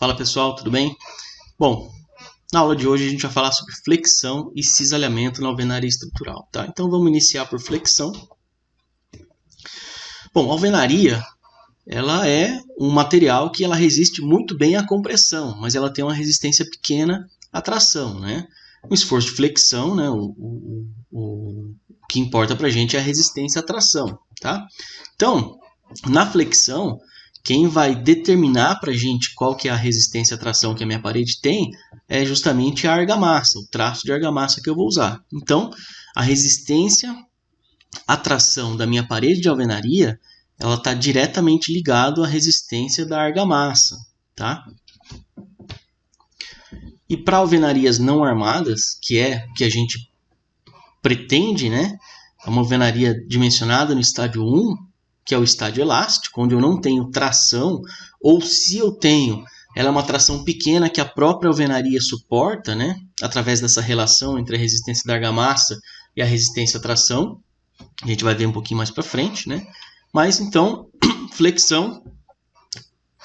Fala pessoal, tudo bem? Bom, na aula de hoje a gente vai falar sobre flexão e cisalhamento na alvenaria estrutural, tá? Então vamos iniciar por flexão. Bom, a alvenaria, ela é um material que ela resiste muito bem à compressão, mas ela tem uma resistência pequena à tração, né? O esforço de flexão, né? O que importa pra gente é a resistência à tração, tá? Então, na flexão, quem vai determinar para a gente qual que é a resistência à tração que a minha parede tem é justamente a argamassa, o traço de argamassa que eu vou usar. Então, a resistência à tração da minha parede de alvenaria, ela está diretamente ligada à resistência da argamassa, tá? E para alvenarias não armadas, que é o que a gente pretende, né? É uma alvenaria dimensionada no estádio 1, que é o estádio elástico, onde eu não tenho tração, ou se eu tenho, ela é uma tração pequena que a própria alvenaria suporta, né? Através dessa relação entre a resistência da argamassa e a resistência à tração. A gente vai ver um pouquinho mais para frente, né? Mas então, flexão,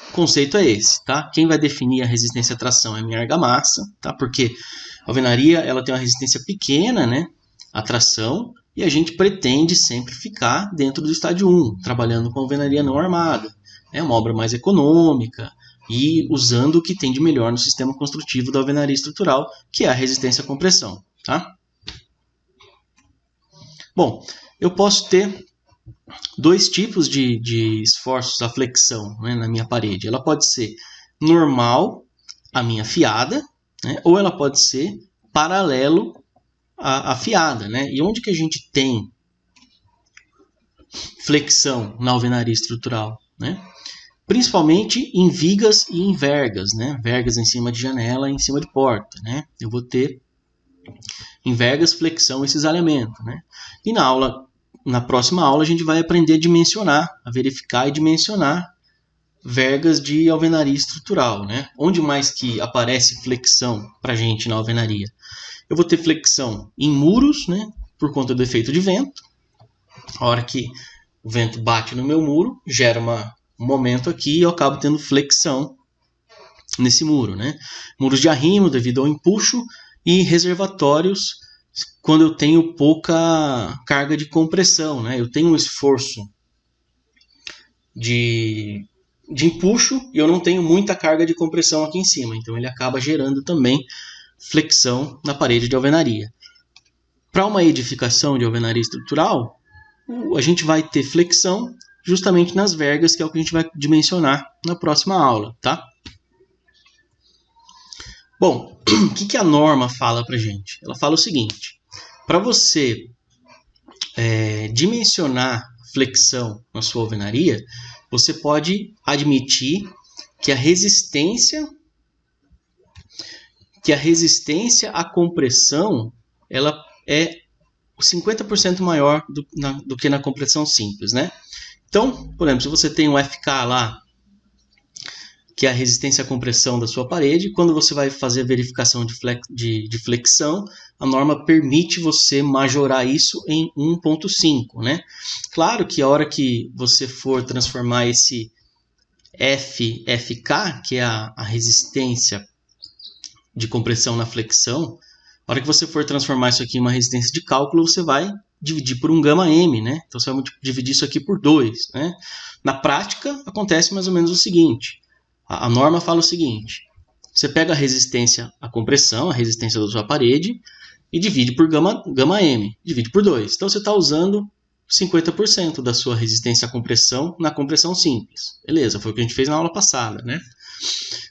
o conceito é esse, tá? Quem vai definir a resistência à tração é a minha argamassa, tá? Porque a alvenaria ela tem uma resistência pequena, né? À tração, e a gente pretende sempre ficar dentro do estádio 1, trabalhando com alvenaria não armada. É uma obra mais econômica e usando o que tem de melhor no sistema construtivo da alvenaria estrutural, que é a resistência à compressão, tá? Bom, eu posso ter dois tipos de esforços à flexão, né, na minha parede. Ela pode ser normal à minha fiada, né, ou ela pode ser paralelo à fiada, né? E onde que a gente tem flexão na alvenaria estrutural, né? Principalmente em vigas e em vergas, né? Vergas em cima de janela e em cima de porta, né? Eu vou ter em vergas flexão e cisalhamento, né? E na próxima aula a gente vai aprender a dimensionar, a verificar e dimensionar vergas de alvenaria estrutural, né? Onde mais que aparece flexão para a gente na alvenaria? Eu vou ter flexão em muros, né? Por conta do efeito de vento. A hora que o vento bate no meu muro, gera um momento aqui e eu acabo tendo flexão nesse muro, né? Muros de arrimo devido ao empuxo e reservatórios quando eu tenho pouca carga de compressão, né? Eu tenho um esforço de empuxo e eu não tenho muita carga de compressão aqui em cima, então ele acaba gerando também flexão na parede de alvenaria. Para uma edificação de alvenaria estrutural, a gente vai ter flexão justamente nas vergas, que é o que a gente vai dimensionar na próxima aula, tá? Bom, o que a norma fala para a gente? Ela fala o seguinte: para você dimensionar flexão na sua alvenaria, você pode admitir que a resistência à compressão ela é 50% maior do que na compressão simples, né? Então, por exemplo, se você tem um FK lá, que é a resistência à compressão da sua parede, quando você vai fazer a verificação de flexão, a norma permite você majorar isso em 1.5, né? Claro que a hora que você for transformar esse FK, que é a resistência de compressão na flexão, a hora que você for transformar isso aqui em uma resistência de cálculo, você vai dividir por um γm, né? Então você vai dividir isso aqui por 2, né? Na prática, acontece mais ou menos o seguinte: a norma fala o seguinte: você pega a resistência à compressão, a resistência da sua parede, e divide por γm, divide por 2. Então você está usando 50% da sua resistência à compressão na compressão simples. Beleza, foi o que a gente fez na aula passada, né?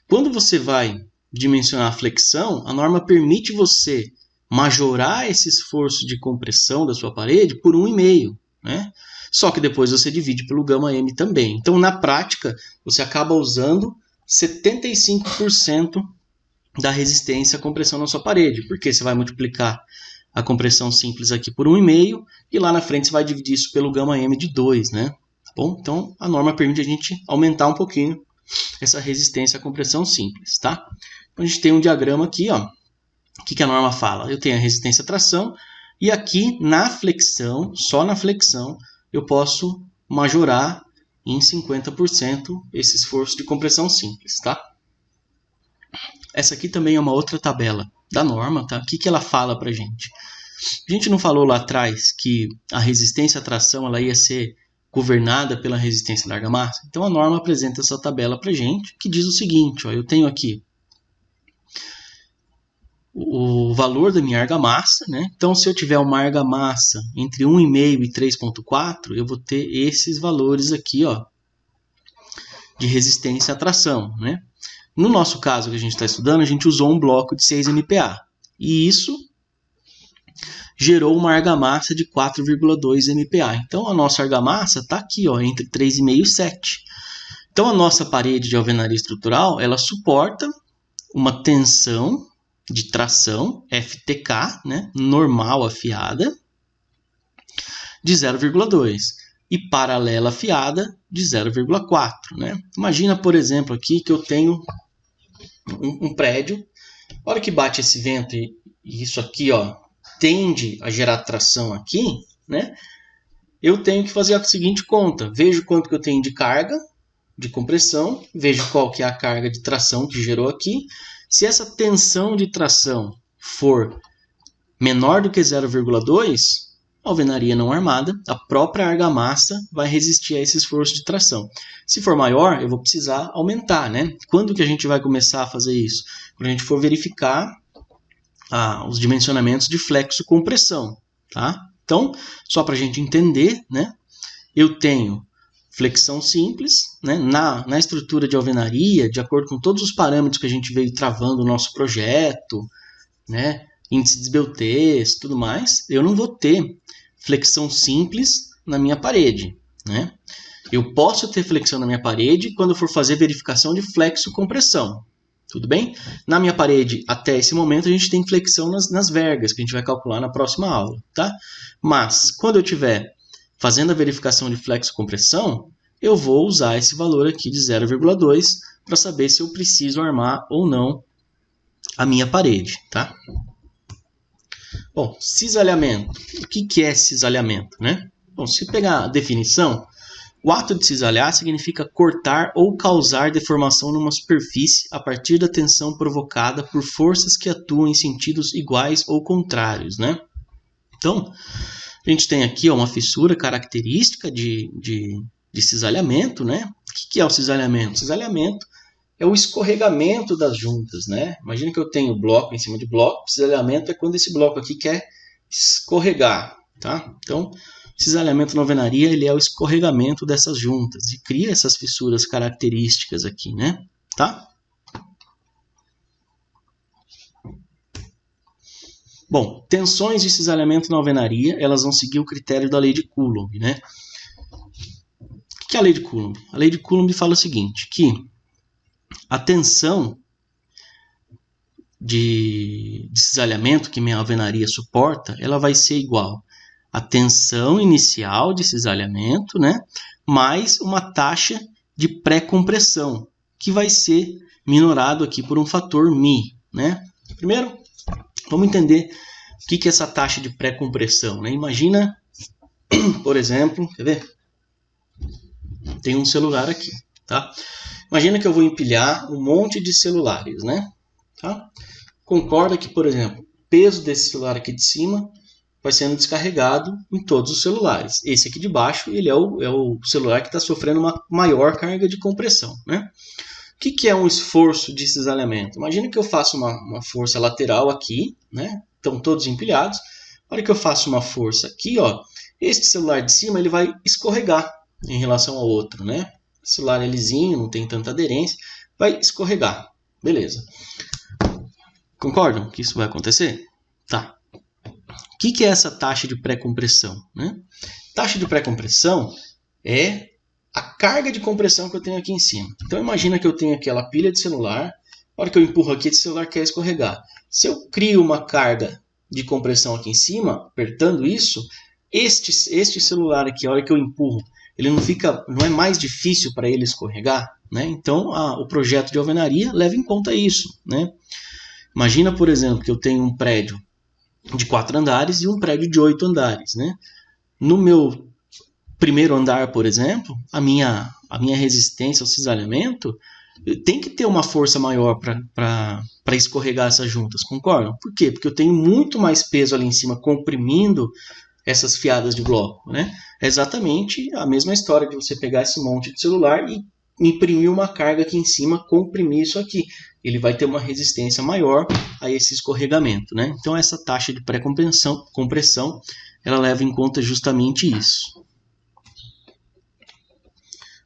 Quando você vai dimensionar a flexão, a norma permite você majorar esse esforço de compressão da sua parede por 1,5, né? Só que depois você divide pelo γm também. Então, na prática, você acaba usando 75% da resistência à compressão na sua parede, porque você vai multiplicar a compressão simples aqui por 1,5 e lá na frente você vai dividir isso pelo γm de 2, né? Tá bom? Então, a norma permite a gente aumentar um pouquinho essa resistência à compressão simples, tá? Então, a gente tem um diagrama aqui, ó. O que a norma fala? Eu tenho a resistência à tração e aqui na flexão, só na flexão, eu posso majorar em 50% esse esforço de compressão simples, tá? essa aqui também é uma outra tabela da norma, tá? O que ela fala pra gente? A gente não falou lá atrás que a resistência à tração ela ia ser governada pela resistência da argamassa? Então a norma apresenta essa tabela pra gente, que diz o seguinte, ó, eu tenho aqui o valor da minha argamassa, né? Então, se eu tiver uma argamassa entre 1,5 e 3,4, eu vou ter esses valores aqui, ó, de resistência à tração, né? No nosso caso que a gente está estudando, a gente usou um bloco de 6 MPa. E isso gerou uma argamassa de 4,2 MPa. Então, a nossa argamassa está aqui, ó, entre 3,5 e 7. Então, a nossa parede de alvenaria estrutural, ela suporta uma tensão de tração, FTK, né, normal afiada, de 0,2 e paralela afiada de 0,4. Né? Imagina, por exemplo, aqui que eu tenho um prédio, a hora que bate esse vento e isso aqui ó, tende a gerar tração aqui, né, eu tenho que fazer a seguinte conta, vejo quanto que eu tenho de carga, de compressão, vejo qual que é a carga de tração que gerou aqui. Se essa tensão de tração for menor do que 0,2, a alvenaria não armada, a própria argamassa vai resistir a esse esforço de tração. Se for maior, eu vou precisar aumentar, né? Quando que a gente vai começar a fazer isso? Quando a gente for verificar os dimensionamentos de flexo-compressão, tá? Então, só para a gente entender, né? Eu tenho flexão simples, né? Na estrutura de alvenaria, de acordo com todos os parâmetros que a gente veio travando no nosso projeto, né? Índice de esbeltez, tudo mais, eu não vou ter flexão simples na minha parede, né? Eu posso ter flexão na minha parede quando eu for fazer verificação de flexo-compressão, tudo bem? Na minha parede, até esse momento, a gente tem flexão nas vergas, que a gente vai calcular na próxima aula, tá? Mas, quando eu estiver fazendo a verificação de flexo-compressão, eu vou usar esse valor aqui de 0,2 para saber se eu preciso armar ou não a minha parede, tá? Bom, cisalhamento. O que é cisalhamento, né? Bom, se pegar a definição, o ato de cisalhar significa cortar ou causar deformação numa superfície a partir da tensão provocada por forças que atuam em sentidos iguais ou contrários, né? Então, a gente tem aqui ó, uma fissura característica de cisalhamento, né? O que é o cisalhamento? O cisalhamento é o escorregamento das juntas, né? Imagina que eu tenho bloco em cima de bloco, o cisalhamento é quando esse bloco aqui quer escorregar, tá? Então, cisalhamento na alvenaria, ele é o escorregamento dessas juntas e cria essas fissuras características aqui, né? Tá? Bom, tensões de cisalhamento na alvenaria, elas vão seguir o critério da lei de Coulomb, né? O que é a lei de Coulomb? A lei de Coulomb fala o seguinte, que a tensão de cisalhamento que minha alvenaria suporta, ela vai ser igual à tensão inicial de cisalhamento, né, mais uma taxa de pré-compressão, que vai ser minorado aqui por um fator μ. Né? Primeiro, vamos entender o que é essa taxa de pré-compressão. Né? Imagina, por exemplo, quer ver? Tem um celular aqui, tá? Imagina que eu vou empilhar um monte de celulares, né? Tá? Concorda que, por exemplo, o peso desse celular aqui de cima vai sendo descarregado em todos os celulares. Esse aqui de baixo, ele é o celular que está sofrendo uma maior carga de compressão, né? O que é um esforço de cisalhamento? Imagina que eu faço uma força lateral aqui, né? Estão todos empilhados. Na hora que eu faço uma força aqui, ó, este celular de cima ele vai escorregar em relação ao outro, né? O celular é lisinho, não tem tanta aderência, vai escorregar. Beleza. Concordam que isso vai acontecer? Tá. O que é essa taxa de pré-compressão? Né? Taxa de pré-compressão é a carga de compressão que eu tenho aqui em cima. Então imagina que eu tenho aquela pilha de celular, na hora que eu empurro aqui, esse celular quer escorregar. Se eu crio uma carga de compressão aqui em cima, apertando isso, este celular aqui, a hora que eu empurro, ele não é mais difícil para ele escorregar, né? Então o projeto de alvenaria leva em conta isso, né? Imagina, por exemplo, que eu tenho um prédio de 4 andares e um prédio de 8 andares, né? No meu primeiro andar, por exemplo, a minha resistência ao cisalhamento Tem que ter uma força maior para escorregar essas juntas, concordam? Por quê? Porque eu tenho muito mais peso ali em cima comprimindo essas fiadas de bloco, né? É exatamente a mesma história de você pegar esse monte de celular e imprimir uma carga aqui em cima, comprimir isso aqui. Ele vai ter uma resistência maior a esse escorregamento, né? Então essa taxa de pré-compressão, ela leva em conta justamente isso.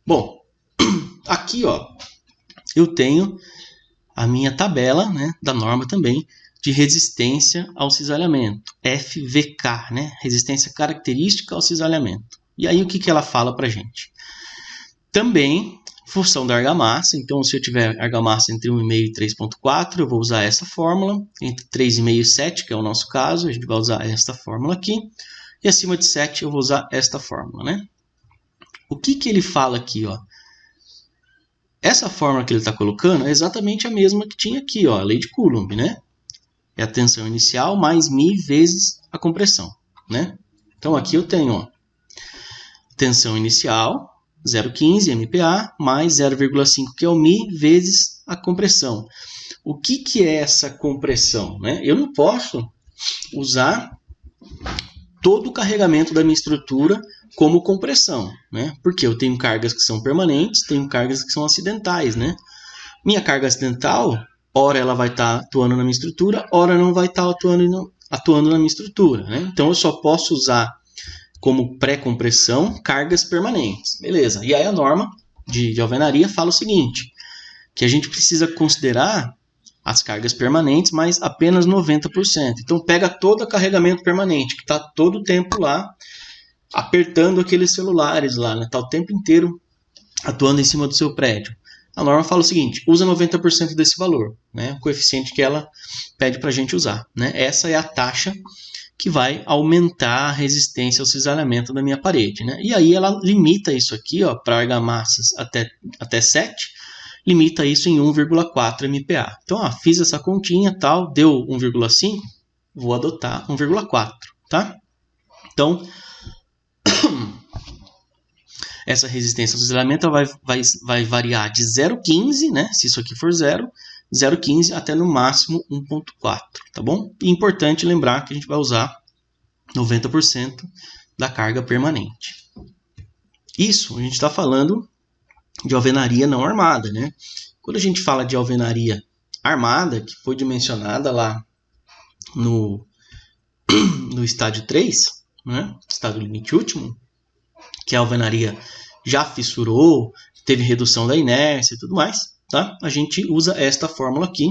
Bom, aqui ó, eu tenho a minha tabela, né, da norma também de resistência ao cisalhamento, FVK, né, resistência característica ao cisalhamento. E aí o que ela fala para gente? Também função da argamassa, então se eu tiver argamassa entre 1,5 e 3,4, eu vou usar essa fórmula, entre 3,5 e 7, que é o nosso caso, a gente vai usar esta fórmula aqui, e acima de 7 eu vou usar esta fórmula, né? O que ele fala aqui, ó? Essa fórmula que ele está colocando é exatamente a mesma que tinha aqui, ó, a lei de Coulomb, né? É a tensão inicial mais μ vezes a compressão, né? Então aqui eu tenho, ó, tensão inicial, 0,15 MPa, mais 0,5 que é o μ vezes a compressão. O que é essa compressão, né? Eu não posso usar todo o carregamento da minha estrutura como compressão, né? Porque eu tenho cargas que são permanentes, tenho cargas que são acidentais, né? Minha carga acidental, ora ela vai estar atuando na minha estrutura, ora não vai estar atuando na minha estrutura, né? Então eu só posso usar como pré-compressão cargas permanentes, beleza? E aí a norma de alvenaria fala o seguinte, que a gente precisa considerar as cargas permanentes, mas apenas 90%. Então pega todo o carregamento permanente, que está todo o tempo lá, apertando aqueles celulares lá, né? Tá o tempo inteiro atuando em cima do seu prédio. A norma fala o seguinte, usa 90% desse valor, né? O coeficiente que ela pede para a gente usar, né? Essa é a taxa que vai aumentar a resistência ao cisalhamento da minha parede, né? E aí ela limita isso aqui, para argamassas até 7, limita isso em 1,4 MPa. Então, fiz essa continha, tal, deu 1,5, vou adotar 1,4, tá? Então, essa resistência ao cisalhamento vai variar de 0,15, né? Se isso aqui for 0,15 até no máximo 1,4, tá bom? E importante lembrar que a gente vai usar 90% da carga permanente. Isso a gente está falando de alvenaria não armada, né? Quando a gente fala de alvenaria armada, que foi dimensionada lá no estádio 3, né? Estádio limite último, que a alvenaria já fissurou, teve redução da inércia e tudo mais, tá? A gente usa esta fórmula aqui,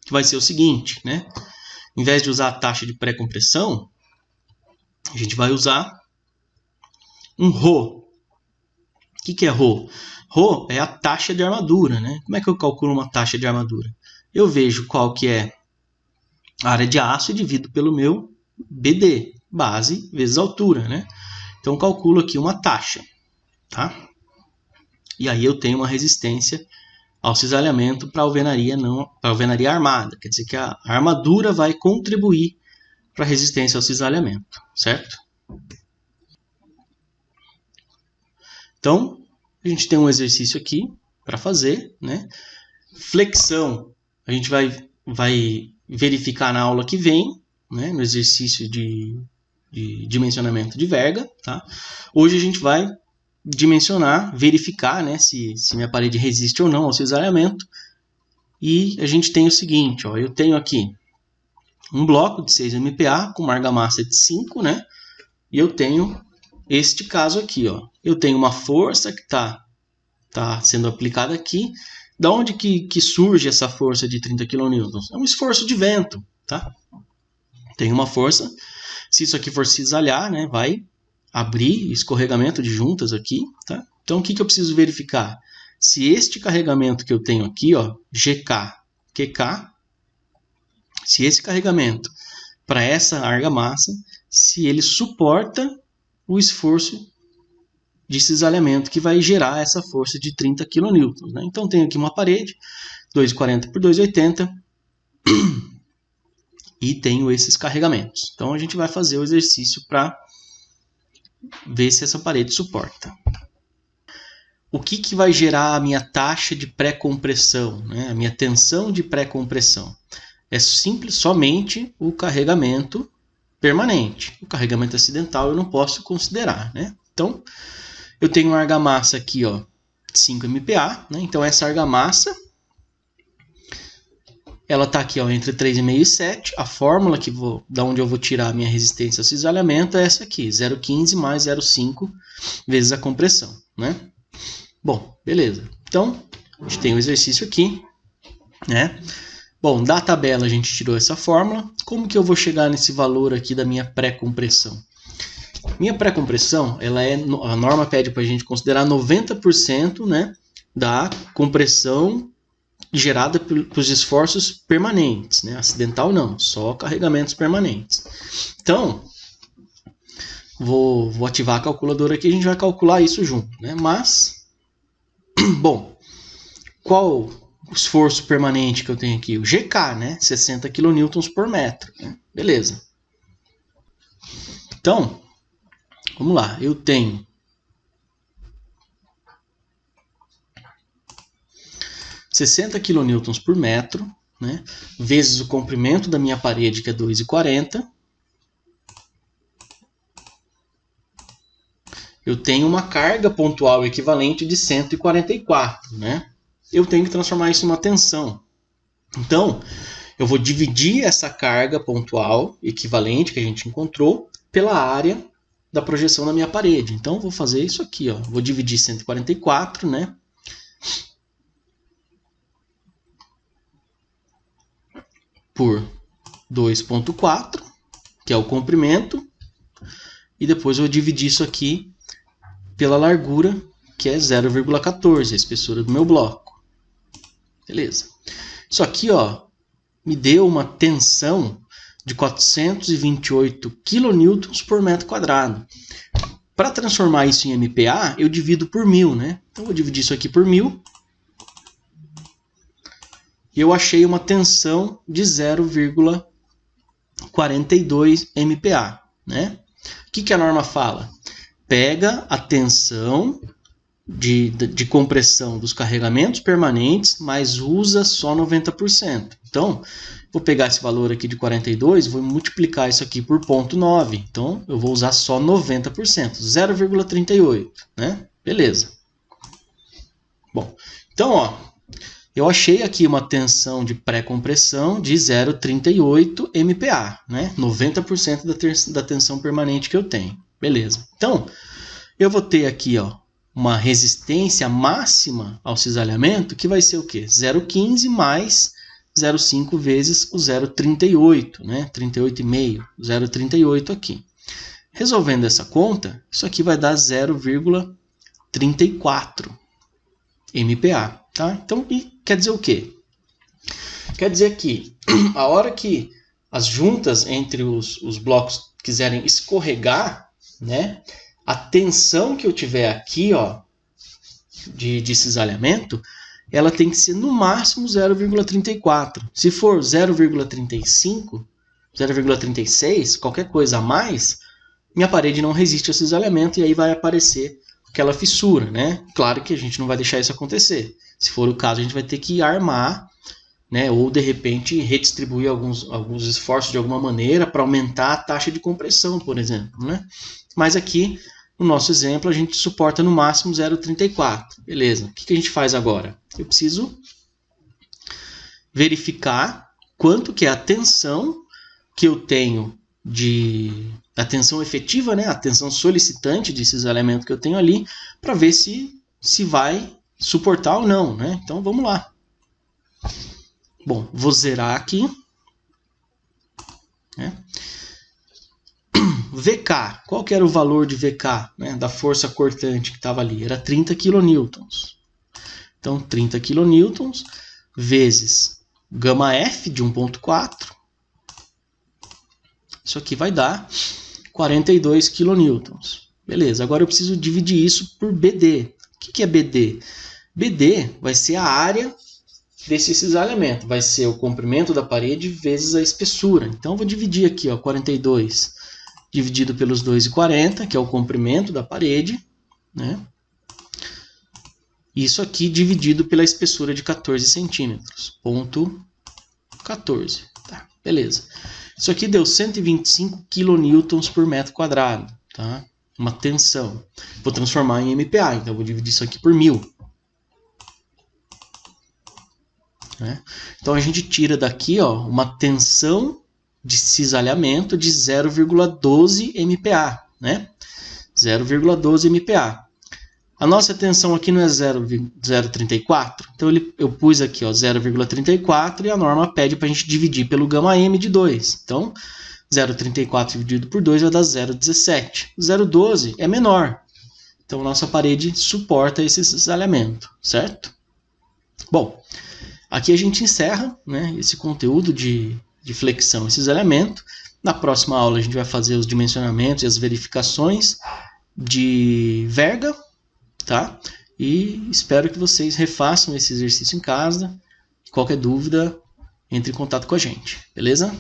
que vai ser o seguinte, né? Em vez de usar a taxa de pré-compressão, a gente vai usar um ρ. O que é ρ? ρ é a taxa de armadura, né? Como é que eu calculo uma taxa de armadura? Eu vejo qual que é a área de aço e divido pelo meu BD, base vezes altura, né? Então eu calculo aqui uma taxa, tá? E aí eu tenho uma resistência ao cisalhamento para a alvenaria armada, quer dizer que a armadura vai contribuir para a resistência ao cisalhamento, certo? Então, a gente tem um exercício aqui para fazer, né? Flexão, a gente vai verificar na aula que vem, né? No exercício de dimensionamento de verga, tá? Hoje a gente vai dimensionar, verificar, né, se minha parede resiste ou não ao cisalhamento. E a gente tem o seguinte, ó, eu tenho aqui um bloco de 6 MPa com uma argamassa de 5, né? E eu tenho este caso aqui, ó. Eu tenho uma força que está sendo aplicada aqui. Da onde que surge essa força de 30 kN? É um esforço de vento, tá? Tem uma força. Se isso aqui for cisalhar, né, vai abrir escorregamento de juntas aqui, tá? Então, o que eu preciso verificar? Se este carregamento que eu tenho aqui, ó, GK, QK, se esse carregamento para essa argamassa, se ele suporta o esforço de cisalhamento que vai gerar essa força de 30 kN, né? Então, tenho aqui uma parede, 2,40 por 2,80, e tenho esses carregamentos. Então, a gente vai fazer o exercício para ver se essa parede suporta. o que vai gerar a minha taxa de pré-compressão, né? A minha tensão de pré-compressão? É somente o carregamento permanente. O carregamento acidental eu não posso considerar, né? Então, eu tenho uma argamassa aqui, ó, 5 MPa, né? Então, essa argamassa, ela está aqui, ó, entre 3,5 e 7. A fórmula da onde eu vou tirar a minha resistência ao cisalhamento é essa aqui, 0,15 mais 0,5 vezes a compressão, né? Bom, beleza. Então, a gente tem o exercício aqui, né? Bom, da tabela a gente tirou essa fórmula. Como que eu vou chegar nesse valor aqui da minha pré-compressão? Minha pré-compressão, a norma pede para a gente considerar 90%, né, da compressão gerada pelos esforços permanentes, né? Acidental não, só carregamentos permanentes. Então, vou ativar a calculadora aqui e a gente vai calcular isso junto, né? Mas, bom, qual o esforço permanente que eu tenho aqui? O GK, né? 60 kN por metro, né? Beleza. Então, vamos lá, eu tenho 60 kN por metro, né, vezes o comprimento da minha parede, que é 2,40. Eu tenho uma carga pontual equivalente de 144, né? Eu tenho que transformar isso em uma tensão. Então, eu vou dividir essa carga pontual equivalente que a gente encontrou pela área da projeção da minha parede. Então, vou fazer isso aqui, ó. Vou dividir 144, né? Por 2,4, que é o comprimento, e depois eu vou dividir isso aqui pela largura, que é 0,14, a espessura do meu bloco. Beleza. Isso aqui, ó, me deu uma tensão de 428 kN por metro quadrado. Para transformar isso em MPa, eu divido por 1000, né? Então, eu vou dividir isso aqui por 1000. E eu achei uma tensão de 0,42 MPa, né? O que a norma fala? Pega a tensão de compressão dos carregamentos permanentes, mas usa só 90%. Então, vou pegar esse valor aqui de 42, vou multiplicar isso aqui por 0,9. Então, eu vou usar só 90%, 0,38, né? Beleza. Bom, então, ó, eu achei aqui uma tensão de pré-compressão de 0,38 MPa, né? 90% da tensão permanente que eu tenho. Beleza. Então, eu vou ter aqui, ó, uma resistência máxima ao cisalhamento que vai ser o quê? 0,15 mais 0,5 vezes o 0,38, né? 38,5, 0,38 aqui. Resolvendo essa conta, isso aqui vai dar 0,34 MPa, tá? Então, quer dizer o quê? Quer dizer que a hora que as juntas entre os blocos quiserem escorregar, né? A tensão que eu tiver aqui, ó, de cisalhamento, ela tem que ser no máximo 0,34. Se for 0,35, 0,36, qualquer coisa a mais, minha parede não resiste ao cisalhamento e aí vai aparecer aquela fissura, né? Claro que a gente não vai deixar isso acontecer. Se for o caso, a gente vai ter que armar, né? Ou de repente redistribuir alguns esforços de alguma maneira para aumentar a taxa de compressão, por exemplo, né? Mas aqui, no nosso exemplo, a gente suporta no máximo 0,34. Beleza. O que a gente faz agora? Eu preciso verificar quanto que é a tensão que eu tenho a tensão efetiva, né? A tensão solicitante de cisalhamento que eu tenho ali, para ver se vai suportar ou não, né? Então, vamos lá. Bom, vou zerar aqui, né? VK, qual que era o valor de VK, né, da força cortante que estava ali? Era 30 kN. Então, 30 kN vezes γF de 1,4. Isso aqui vai dar 42 kN. Beleza, agora eu preciso dividir isso por BD. O que é BD? BD vai ser a área desse cisalhamento. Vai ser o comprimento da parede vezes a espessura. Então, eu vou dividir aqui, ó, 42 dividido pelos 2,40, que é o comprimento da parede, né? Isso aqui dividido pela espessura de 14 centímetros. Ponto 14. Tá, beleza. Isso aqui deu 125 kN por metro quadrado. Tá? Uma tensão. Vou transformar em MPa, então eu vou dividir isso aqui por 1000. Né? Então a gente tira daqui ó, uma tensão de cisalhamento de 0,12 MPa. Né? 0,12 MPa. A nossa tensão aqui não é 0,34, então eu pus aqui 0,34 e a norma pede para a gente dividir pelo γm de 2. Então, 0,34 dividido por 2 vai dar 0,17. 0,12 é menor, então nossa parede suporta esse cisalhamento, certo? Bom, aqui a gente encerra, né, esse conteúdo de flexão e cisalhamento. Na próxima aula a gente vai fazer os dimensionamentos e as verificações de verga. Tá? E espero que vocês refaçam esse exercício em casa. Qualquer dúvida, entre em contato com a gente, beleza?